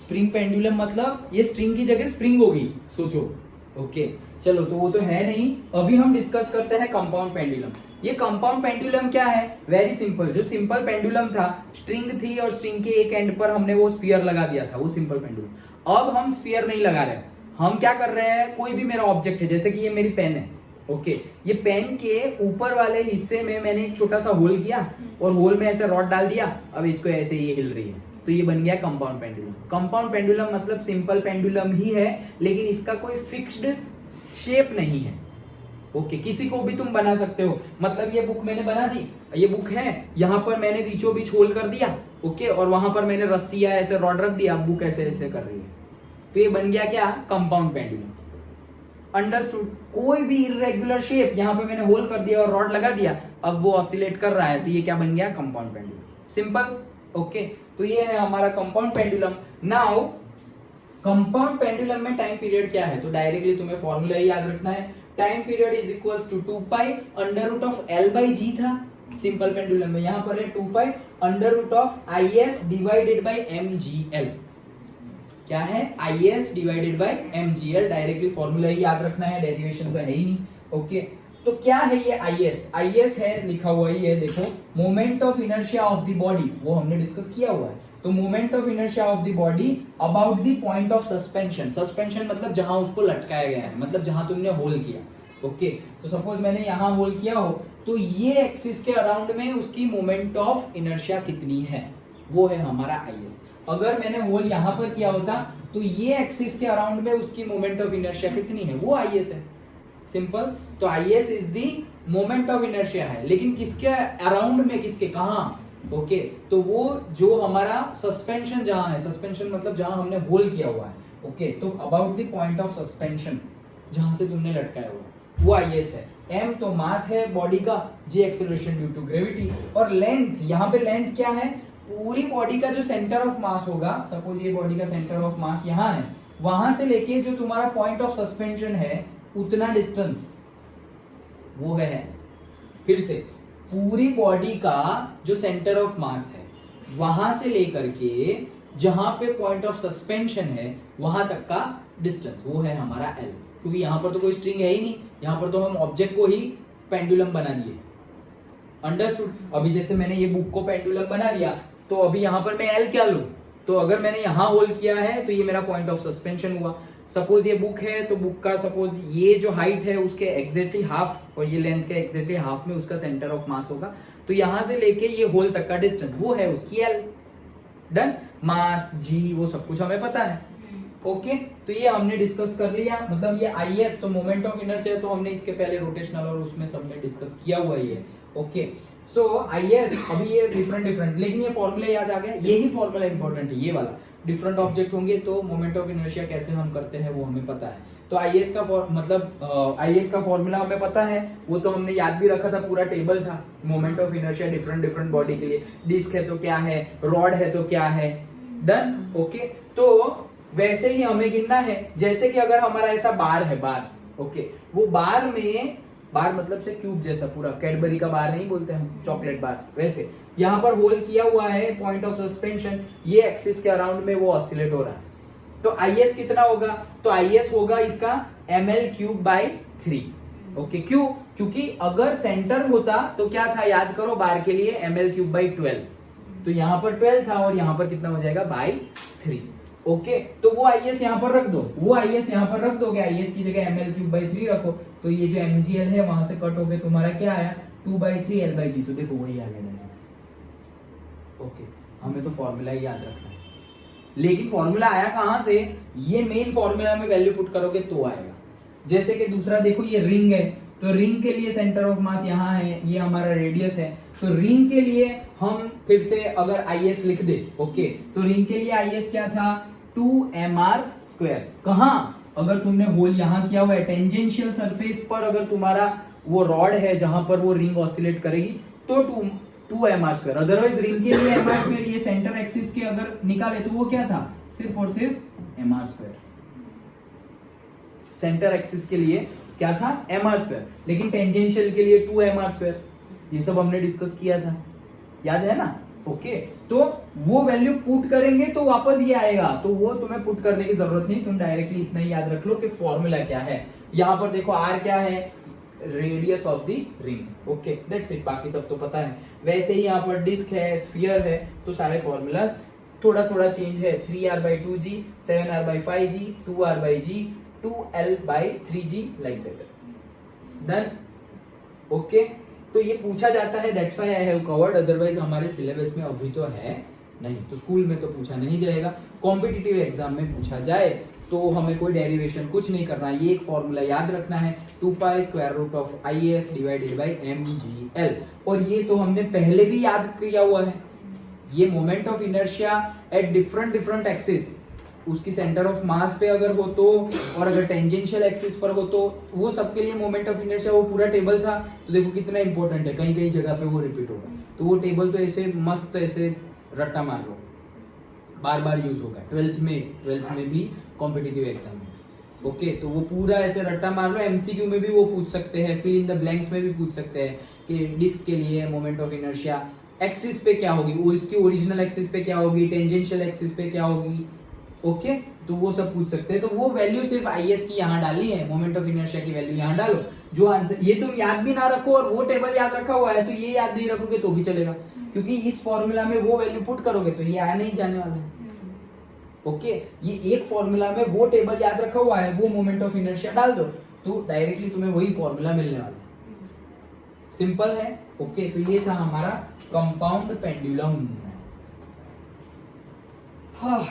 Spring pendulum मतलब ये string की जगह स्प्रिंग होगी, सोचो। ओके चलो, तो वो तो है नहीं। अभी हम डिस्कस करते हैं कंपाउंड पेंडुलम। ये कंपाउंड पेंडुलम क्या है? Very simple. जो सिंपल पेंडुलम था, स्ट्रिंग थी और स्ट्रिंग के एक एंड पर हमने वो स्फीयर लगा दिया था, वो सिंपल पेंडुलम। अब हम स्फीयर नहीं लगा रहे, हम क्या कर रहे हैं, कोई भी मेरा ऑब्जेक्ट है, जैसे कि ये मेरी पेन है। ओके ये पेन के ऊपर वाले हिस्से में मैंने एक छोटा सा होल किया और होल में ऐसे रॉड डाल दिया, अब इसको ऐसे ये हिल रही है, तो ये बन गया कंपाउंड पेंडुलम। कंपाउंड पेंडुलम मतलब सिंपल पेंडुलम ही है, लेकिन इसका कोई फिक्स्ड शेप नहीं है। ओके किसी को भी तुम बना सकते हो, मतलब ये बुक मैंने बना दी, ये बुक है, यहाँ पर मैंने बीचों बीच होल कर दिया। ओके और वहां पर मैंने रस्सी या ऐसे रॉड रख दिया, बुक ऐसे ऐसे कर रही है, तो ये बन गया क्या? Compound pendulum. अंडरस्टूड? कोई भी इरेगुलर शेप, यहाँ पे मैंने होल कर दिया और रॉड लगा दिया, अब वो ऑसिलेट कर रहा है, तो ये क्या बन गया? Compound pendulum. सिंपल। ओके तो ये है हमारा compound pendulum. Now compound pendulum में टाइम पीरियड क्या है? तो डायरेक्टली तुम्हें फॉर्मूला ही याद रखना है। Time period is equals to 2 pi under root of L by G था सिंपल पेंडुलम में, यहाँ पर है 2 pi under root of I S divided by M G L. क्या है? I S divided by M G L. Directly formula ही याद रखना है, डेरिवेशन तो है ही नहीं। ओके तो क्या है ये आई एस? आई एस है, लिखा हुआ ही है, देखो, moment of inertia of the body, वो हमने डिस्कस किया हुआ है। तो moment of inertia of the body about the point of suspension. Suspension मतलब जहां उसको लटकाया गया है, मतलब जहां तुमने होल किया। ओके तो सपोज मैंने यहां होल किया हो, तो ये एक्सिस के अराउंड में उसकी मोमेंट ऑफ इनर्शिया कितनी है, वो है हमारा आई एस। अगर मैंने होल यहां पर किया होता, तो ये एक्सिस के अराउंड में उसकी मोमेंट ऑफ इनर्शिया कितनी है, वो आई एस है। सिंपल। तो I S is the moment of inertia है, लेकिन किसके अराउंड में, किसके कहां? ओके तो वो जो हमारा सस्पेंशन जहां है, सस्पेंशन मतलब जहां हमने होल किया हुआ है। ओके तो about the point of suspension, जहां से तुमने लटकाया हुआ है, वो आई एस है। एम तो मास है बॉडी का, जी एक्सेलरेशन ड्यू टू ग्रेविटी, और लेंथ, यहाँ पे लेंथ क्या है? पूरी बॉडी का जो सेंटर ऑफ मास होगा, सपोज ये बॉडी का सेंटर ऑफ मास यहाँ है, वहां से लेके जो तुम्हारा पॉइंट ऑफ सस्पेंशन है, उतना डिस्टेंस वो है। फिर से पूरी बॉडी का जो सेंटर ऑफ मास है, वहां से लेकर के जहां पे पॉइंट ऑफ सस्पेंशन है, वहां तक का डिस्टेंस, वो है हमारा एल। क्योंकि यहां पर तो कोई स्ट्रिंग है ही नहीं, यहां पर तो हम ऑब्जेक्ट को ही पेंडुलम बना दिए। अंडरस्टूड? अभी जैसे मैंने ये बुक को पेंडुलम बना दिया, तो अभी यहां पर मैं एल क्या लूं? तो अगर मैंने यहां होल किया है, तो ये मेरा पॉइंट ऑफ सस्पेंशन हुआ। सपोज ये बुक है, तो बुक का सपोज ये जो हाइट है उसके एग्जैक्टली हाफ, और ये लेंथ के एग्जैक्टली हाफ में उसका सेंटर ऑफ मास होगा, तो यहां से लेके ये होल तक का डिस्टेंस, वो है उसकी एल। डन? मास, जी, वो सब कुछ हमें पता है। ओके तो ये हमने डिस्कस कर लिया, मतलब ये आई एस तो मोमेंट ऑफ इनर्शिया, तो हमने इसके पहले रोटेशनल और उसमें सब में डिस्कस किया हुआ ही है। ओके सो आई एस, अभी ये डिफरेंट, लेकिन ये फॉर्मूला याद आ गया, यही फॉर्मूला इंपॉर्टेंट है, ये वाला। डिफरेंट ऑब्जेक्ट होंगे तो मोमेंट ऑफ इनर्शिया कैसे हम करते हैं वो हमें पता है। तो आई एस का मतलब आई एस का फॉर्मूला हमें पता है, वो तो हमने याद भी रखा था, पूरा टेबल था। Moment of inertia different body के लिए, डिस्क है तो क्या है, रॉड है तो क्या है। डन? ओके तो वैसे ही हमें गिनना है, जैसे कि अगर हमारा ऐसा बार है, बार, ओके वो बार में, बार मतलब से क्यूब जैसा पूरा, कैडबरी का बार नहीं बोलते हम, चॉकलेट बार, वैसे यहाँ पर होल किया हुआ है, पॉइंट ऑफ सस्पेंशन, ये एक्सिस के अराउंड में वो ऑसिलेट हो रहा है, तो आई एस कितना होगा? तो आई एस होगा इसका ml³/3। ओके क्यों? क्योंकि अगर सेंटर होता तो क्या था, याद करो, बार के लिए ml³/12, तो यहाँ पर 12 था और यहाँ पर कितना हो जाएगा? /3। ओके तो वो आई एस यहाँ पर रख दो, वो आई एस यहाँ पर रख दोगे, आई एस की जगह ml³/3 रखो, तो ये जो mgl है वहां से कट हो गए, तुम्हारा क्या आया? 2/3 l/g, तो देखो वही आ गया। ओके हमें तो फॉर्मूला ही याद रखना है, लेकिन फॉर्मूला आया कहां से? ये मेन फॉर्मूला में वैल्यू पुट करोगे तो आएगा। जैसे कि दूसरा देखो, ये रिंग है, तो रिंग के लिए सेंटर ऑफ मास यहाँ है, ये हमारा रेडियस है, तो रिंग के लिए हम फिर से अगर आई एस लिख दे, ओके तो रिंग के लिए आई एस क्या था? 2mr²। कहां? अगर तुमने होल यहां किया हुआ है, टेंजेंशियल सरफेस पर अगर तुम्हारा वो रॉड है जहां पर वो रिंग ऑसिलेट करेगी, तो 2mr²। अदरवाइज रिंग के लिए mr², ये सेंटर एक्सिस के अगर निकाले तो वो क्या था? सिर्फ और सिर्फ mr²। सेंटर एक्सिस के लिए क्या था? mr², लेकिन टेंजेंशियल के लिए 2mr²। ये सब हमने डिस्कस किया था, याद है ना? ओके तो वो वैल्यू पुट करेंगे तो वापस ये आएगा, तो वो तुम्हें पुट करने की जरूरत नहीं, तुम डायरेक्टली इतना ही याद रख लो कि फॉर्मूला क्या है। यहां पर देखो आर क्या है, radius of the ring, okay that's it, बाकी सब तो पता है। वैसे ही यहाँ पर डिस्क है, स्फीयर है, तो सारे फॉर्मूलाज थोड़ा थोड़ा चेंज है, 3r/2g, 7r/5g, 2r/g, 2l/3g like that. Done, okay तो ये पूछा जाता है, that's why I have covered, otherwise हमारे सिलेबस में अभी तो है नहीं, तो स्कूल में तो पूछा नहीं जाएगा। कॉम्पिटिटिव एग्जाम में पूछा जाए तो हमें कोई डेरिवेशन कुछ नहीं करना है, ये एक फॉर्मूला याद रखना है, 2π√IS डिवाइडेड बाय mgl, और ये तो हमने पहले भी याद किया हुआ है। ये moment of inertia at different axis, उसकी सेंटर ऑफ मास पे अगर हो तो, और अगर टेंजेंशियल एक्सिस पर हो तो, वो सबके लिए मोमेंट ऑफ इनर्शिया वो पूरा टेबल था। तो देखो कितना इंपॉर्टेंट है, कहीं कहीं जगह पे वो रिपीट होगा, तो वो टेबल तो ऐसे मस्त ऐसे रट्टा मार लो, बार बार यूज होगा 12th में भी, कॉम्पिटिटिव एग्जाम में, ओके तो वो पूरा ऐसे रट्टा मार लो। एमसीक्यू में भी वो पूछ सकते हैं, फिल इन द ब्लैंक्स में भी पूछ सकते हैं कि डिस्क के लिए मोमेंट ऑफ इनर्शिया एक्सिस पे क्या होगी, वो इसकी ओरिजिनल एक्सिस पे क्या होगी, टेंजेंशियल एक्सिस पे क्या होगी, ओके तो वो सब पूछ सकते हैं। तो वो वैल्यू सिर्फ आईएस की यहाँ डालनी है, मोमेंट ऑफ इनर्शिया की वैल्यू यहाँ डालो, जो आंसर, ये तुम याद भी ना रखो और वो टेबल याद रखा हुआ है तो ये याद नहीं रखोगे तो भी चलेगा, क्योंकि इस फॉर्मूला में वो वैल्यू पुट करोगे तो ये आया नहीं जाने वाला है, ओके ये एक फॉर्मूला में वो टेबल याद रखा हुआ है, वो मोमेंट ऑफ इनर्शिया डाल दो तो डायरेक्टली तुम्हें वही फॉर्मूला मिलने वाला है, सिंपल है, ओके तो ये था हमारा कंपाउंड पेंडुलम। हाँ